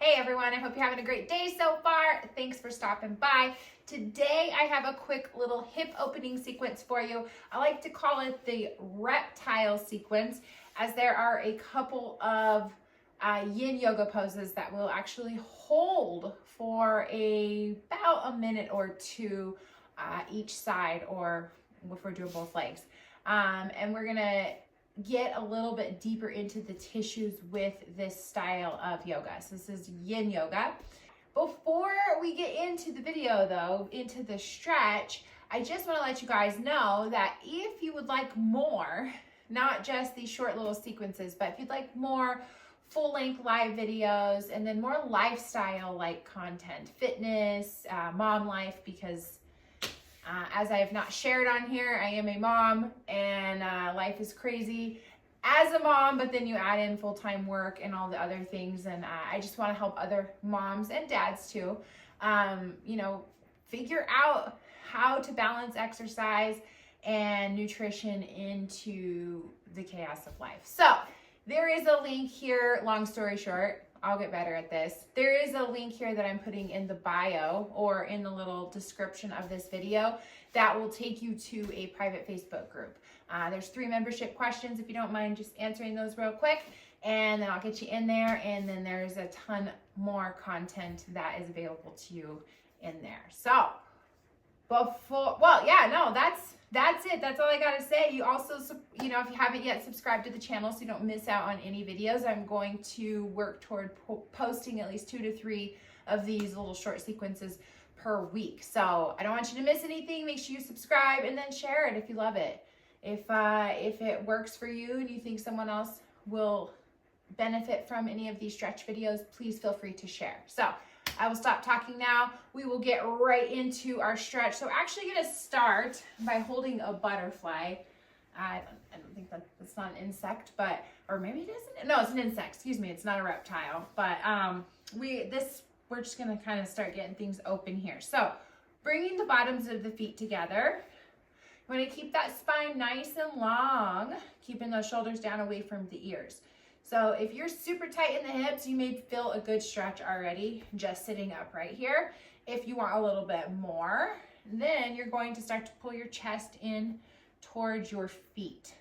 Hey everyone, I hope you're having a great day so far. Thanks for stopping by. Today I have a quick little hip opening sequence for you. I like to call it the reptile sequence, as there are a couple of yin yoga poses that we'll actually hold for about a minute or two each side, or if we're doing both legs. And we're gonna get a little bit deeper into the tissues with this style of yoga. So this is yin yoga. Before we get into the video though, into the stretch, I just want to let you guys know that if you would like more, not just these short little sequences, but if you'd like more full-length live videos and then more lifestyle like content, fitness, mom life, because as I have not shared on here, I am a mom and life is crazy as a mom, but then you add in full-time work and all the other things. And I just want to help other moms and dads too, figure out how to balance exercise and nutrition into the chaos of life. So there is a link here, long story short, I'll get better at this. There is a link here that I'm putting in the bio or in the little description of this video that will take you to a private Facebook group. There's 3 membership questions if you don't mind just answering those real quick, and then I'll get you in there, and then there's a ton more content that is available to you in there. So that's it. That's all I got to say. You also, if you haven't yet subscribed to the channel so you don't miss out on any videos, I'm going to work toward posting at least 2 to 3 of these little short sequences per week. So I don't want you to miss anything. Make sure you subscribe and then share it if you love it. If it works for you and you think someone else will benefit from any of these stretch videos, please feel free to share. So I will stop talking now. We will get right into our stretch. So we're actually going to start by holding a butterfly. I don't think that's not an insect, but, or maybe it is. No, it's an insect. Excuse me. It's not a reptile. But we're just going to kind of start getting things open here. So bringing the bottoms of the feet together. You want to keep that spine nice and long, keeping those shoulders down away from the ears. So if you're super tight in the hips, you may feel a good stretch already just sitting up right here. If you want a little bit more, then you're going to start to pull your chest in towards your feet.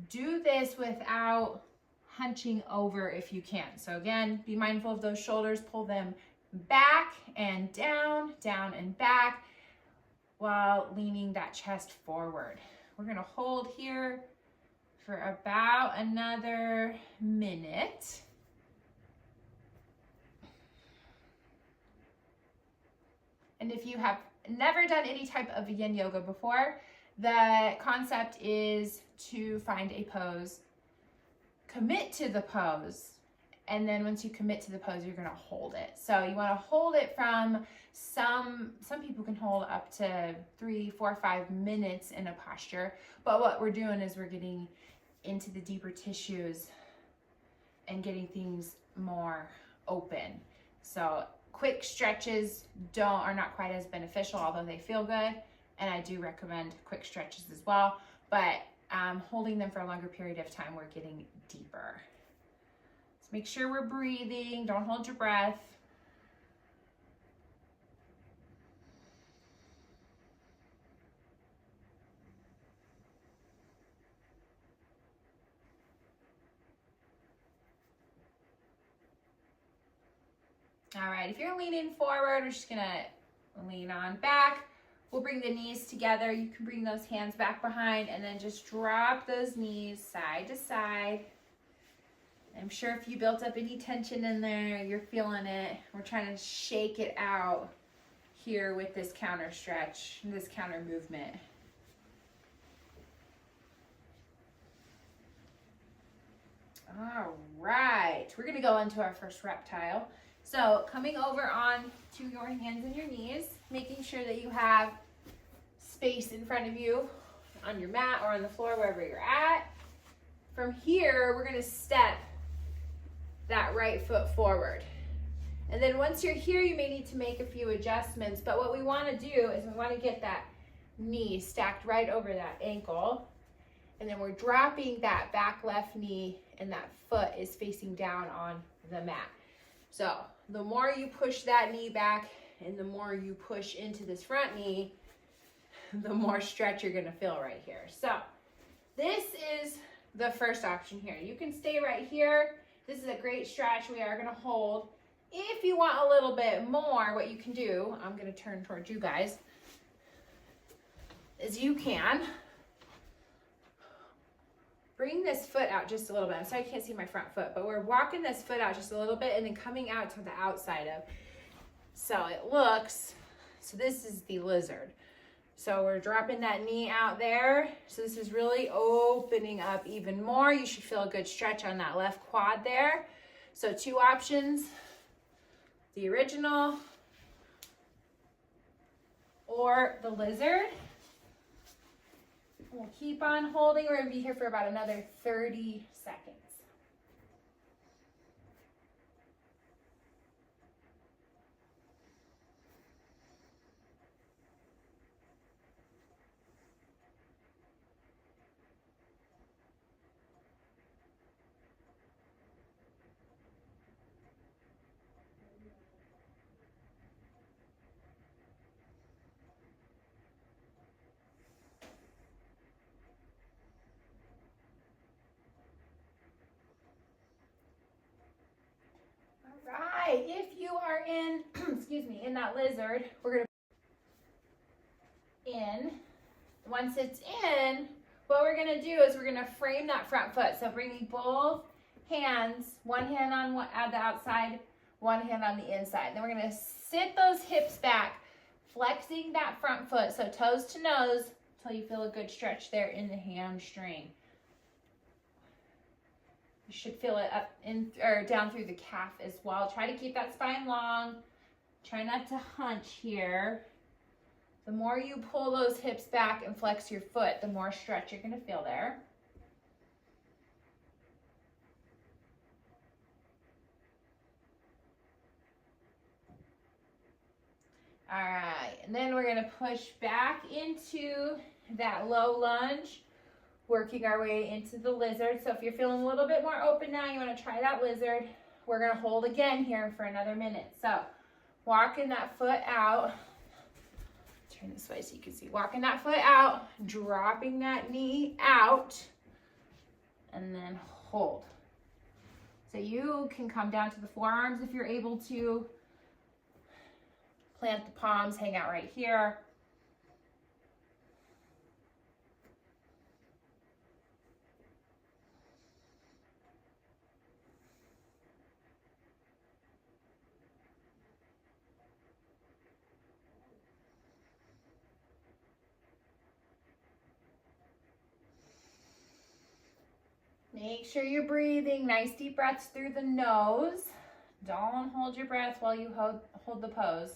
Do this without hunching over if you can. So again, be mindful of those shoulders, pull them back and down, down and back, while leaning that chest forward. We're gonna hold here for about another minute. And if you have never done any type of yin yoga before, the concept is to find a pose, commit to the pose, and then once you commit to the pose, you're gonna hold it. So you wanna hold it from some people can hold up to 3, 4, 5 minutes in a posture. But what we're doing is we're getting into the deeper tissues and getting things more open. So quick stretches are not quite as beneficial, although they feel good. And I do recommend quick stretches as well, but holding them for a longer period of time, we're getting deeper. So make sure we're breathing, don't hold your breath. All right, if you're leaning forward, we're just gonna lean on back. We'll bring the knees together. You can bring those hands back behind and then just drop those knees side to side. I'm sure if you built up any tension in there, you're feeling it. We're trying to shake it out here with this counter stretch, this counter movement. All right, we're gonna go into our first reptile. So coming over on to your hands and your knees, making sure that you have space in front of you on your mat or on the floor, wherever you're at. From here, we're gonna step that right foot forward. And then once you're here, you may need to make a few adjustments, but what we wanna do is we wanna get that knee stacked right over that ankle, and then we're dropping that back left knee and that foot is facing down on the mat. So the more you push that knee back and the more you push into this front knee, the more stretch you're gonna feel right here. So this is the first option here. You can stay right here. This is a great stretch. We are gonna hold. If you want a little bit more, what you can do, I'm gonna turn towards you guys, is you can bring this foot out just a little bit. I'm sorry you can't see my front foot, but we're walking this foot out just a little bit and then coming out to the outside of. So it looks, so this is the lizard. So we're dropping that knee out there. So this is really opening up even more. You should feel a good stretch on that left quad there. So two options, the original or the lizard. We'll keep on holding. We're gonna be here for about another 30 seconds. Right, if you are in, excuse me, in that lizard, we're gonna in. Once it's in, what we're gonna do is we're gonna frame that front foot. So bringing both hands, one hand on the outside, one hand on the inside. Then we're gonna sit those hips back, flexing that front foot. So toes to nose until you feel a good stretch there in the hamstring. You should feel it up in or down through the calf as well. Try to keep that spine long. Try not to hunch here. The more you pull those hips back and flex your foot, the more stretch you're gonna feel there. All right, and then we're gonna push back into that low lunge, working our way into the lizard. So if you're feeling a little bit more open now, you wanna try that lizard. We're gonna hold again here for another minute. So walking that foot out, turn this way so you can see, walking that foot out, dropping that knee out, and then hold. So you can come down to the forearms if you're able to. Plant the palms, hang out right here. Make sure you're breathing nice deep breaths through the nose. Don't hold your breath while you hold the pose.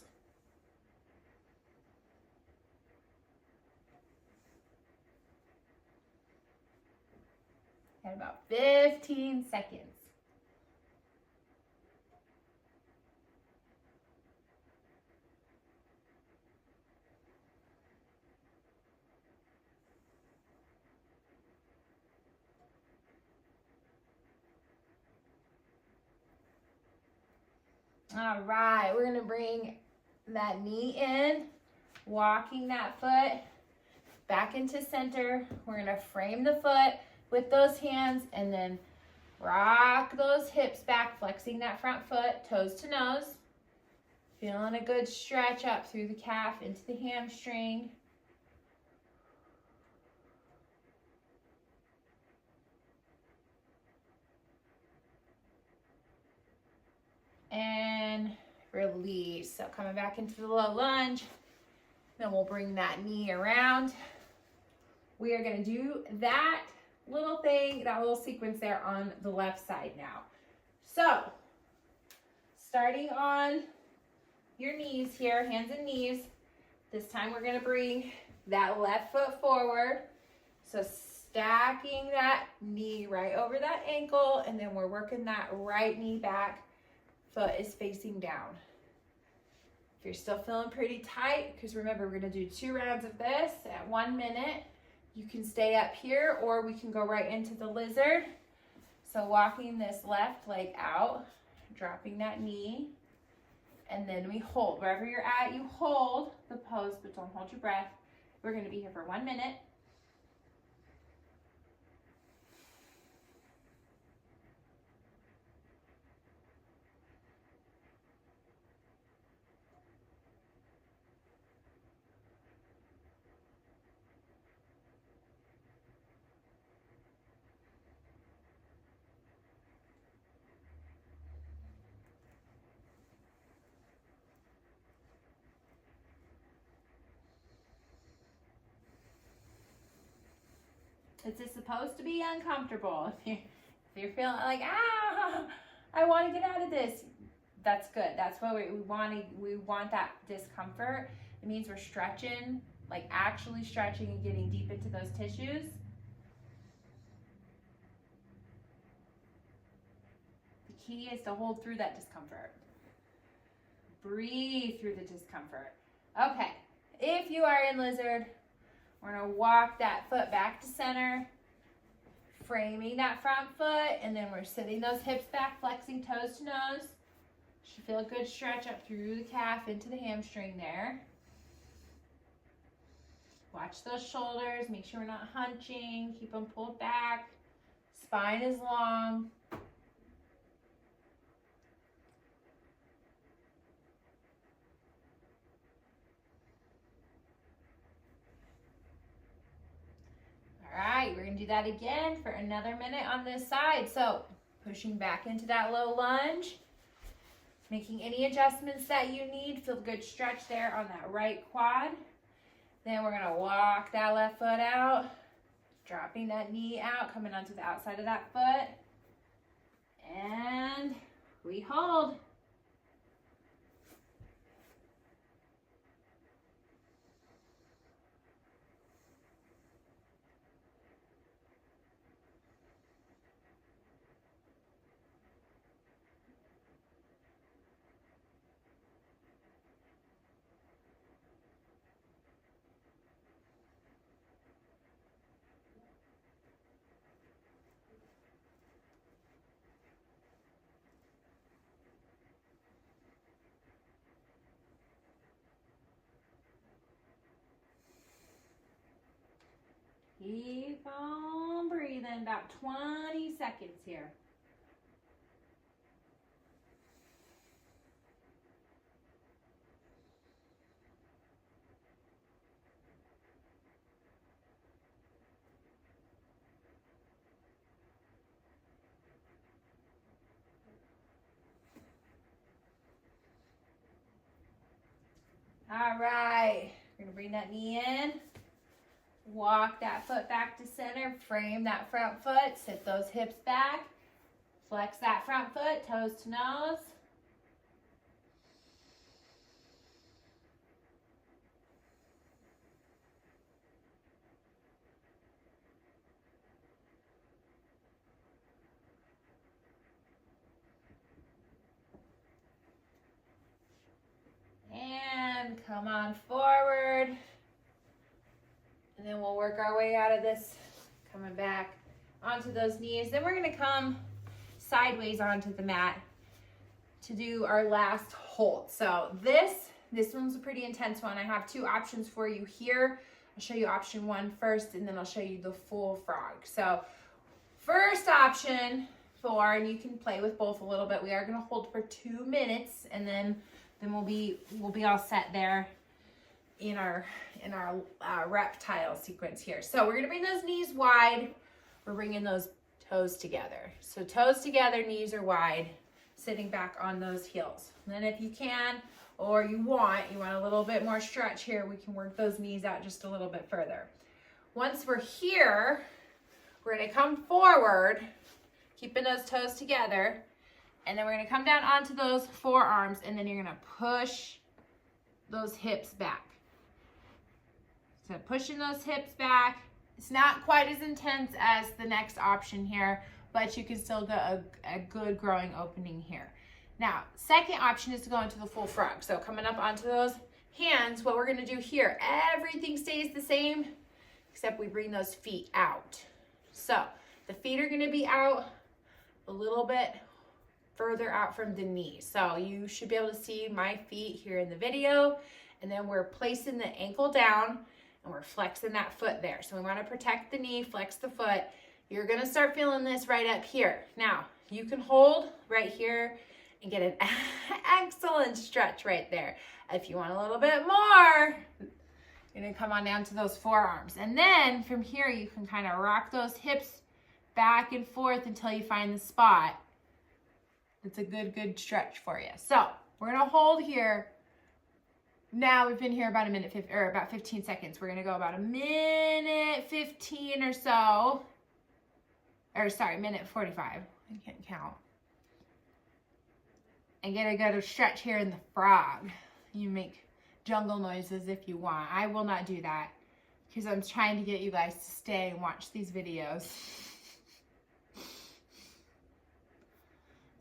Got about 15 seconds. All right, we're gonna bring that knee in, walking that foot back into center. We're gonna frame the foot with those hands and then rock those hips back, flexing that front foot, toes to nose. Feeling a good stretch up through the calf into the hamstring. And release. So coming back into the low lunge. Then we'll bring that knee around. We are gonna do that little thing, that little sequence there on the left side now. So, starting on your knees here, hands and knees. This time we're gonna bring that left foot forward. So stacking that knee right over that ankle, and then we're working that right knee back. Foot is facing down. If you're still feeling pretty tight, because remember, we're gonna do 2 rounds of this at 1 minute. You can stay up here or we can go right into the lizard. So walking this left leg out, dropping that knee. And then we hold. Wherever you're at, you hold the pose, but don't hold your breath. We're going to be here for 1 minute. This is supposed to be uncomfortable. If you're feeling like, I want to get out of this, that's good. That's what we want that discomfort. It means we're stretching, like actually stretching and getting deep into those tissues. The key is to hold through that discomfort. Breathe through the discomfort. Okay, if you are in lizard, we're going to walk that foot back to center, framing that front foot, and then we're sitting those hips back, flexing toes to nose. Should feel a good stretch up through the calf into the hamstring there. Watch those shoulders, make sure we're not hunching, keep them pulled back. Spine is long. All right, we're gonna do that again for another minute on this side. So pushing back into that low lunge, making any adjustments that you need. Feel a good stretch there on that right quad. Then we're gonna walk that left foot out, dropping that knee out, coming onto the outside of that foot. And we hold. Keep on breathing, about 20 seconds here. All right, we're gonna bring that knee in. Walk that foot back to center, frame that front foot, sit those hips back, flex that front foot, toes to nose. And come on forward. And then we'll work our way out of this, coming back onto those knees. Then we're gonna come sideways onto the mat to do our last hold. So this one's a pretty intense one. I have two options for you here. I'll show you option 1 first, and then I'll show you the full frog. So first option and you can play with both a little bit. We are gonna hold for 2 minutes, and then we'll be all set there in our reptile sequence here. So we're gonna bring those knees wide. We're bringing those toes together. So toes together, knees are wide, sitting back on those heels. And then if you can, or you want a little bit more stretch here, we can work those knees out just a little bit further. Once we're here, we're gonna come forward, keeping those toes together, and then we're gonna come down onto those forearms, and then you're gonna push those hips back. So pushing those hips back. It's not quite as intense as the next option here, but you can still get a good growing opening here. Now, second option is to go into the full frog. So coming up onto those hands, what we're gonna do here, everything stays the same, except we bring those feet out. So the feet are gonna be out a little bit further out from the knee. So you should be able to see my feet here in the video. And then we're placing the ankle down and we're flexing that foot there. So we want to protect the knee, flex the foot. You're going to start feeling this right up here. Now, you can hold right here and get an excellent stretch right there. If you want a little bit more, you're going to come on down to those forearms. And then from here, you can kind of rock those hips back and forth until you find the spot. It's a good stretch for you. So we're going to hold here. Now we've been here about about 15 seconds. We're going to go about a minute 15 or so. Or sorry, minute 45. I can't count. And get a good stretch here in the frog. You make jungle noises if you want. I will not do that because I'm trying to get you guys to stay and watch these videos.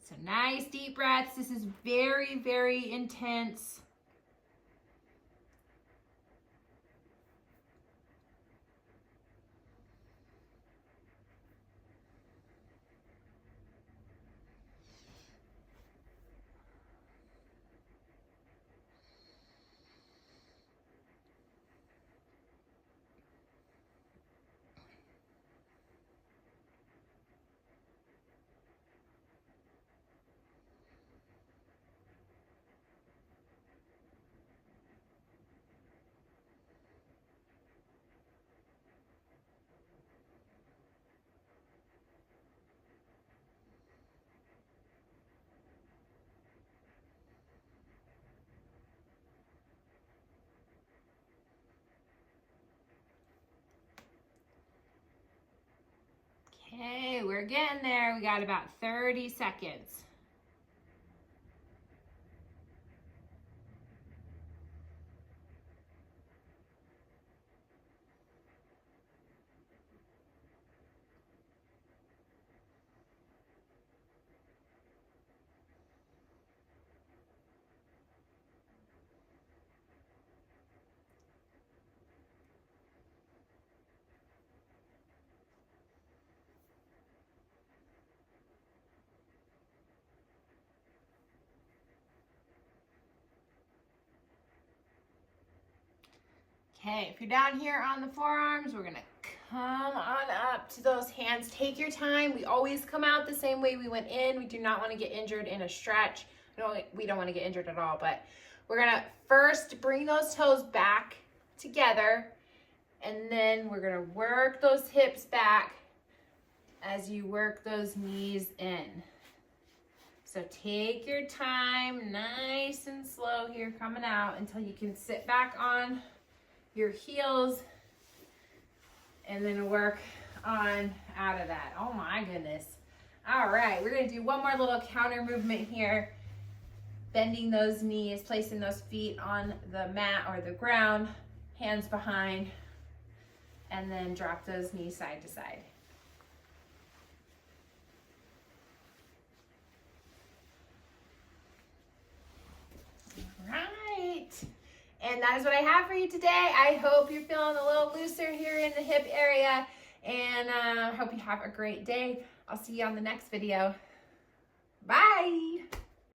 So nice deep breaths. This is very intense. Okay, we're getting there. We got about 30 seconds. Okay, if you're down here on the forearms, we're gonna come on up to those hands. Take your time. We always come out the same way we went in. We do not want to get injured in a stretch. No, we don't want to get injured at all, but we're gonna first bring those toes back together, and then we're gonna work those hips back as you work those knees in. So take your time, nice and slow here, coming out until you can sit back on your heels and then work on out of that. Oh my goodness. All right, we're gonna do one more little counter movement here. Bending those knees, placing those feet on the mat or the ground, hands behind, and then drop those knees side to side. All right. And that is what I have for you today. I hope you're feeling a little looser here in the hip area, and I hope you have a great day. I'll see you on the next video. Bye.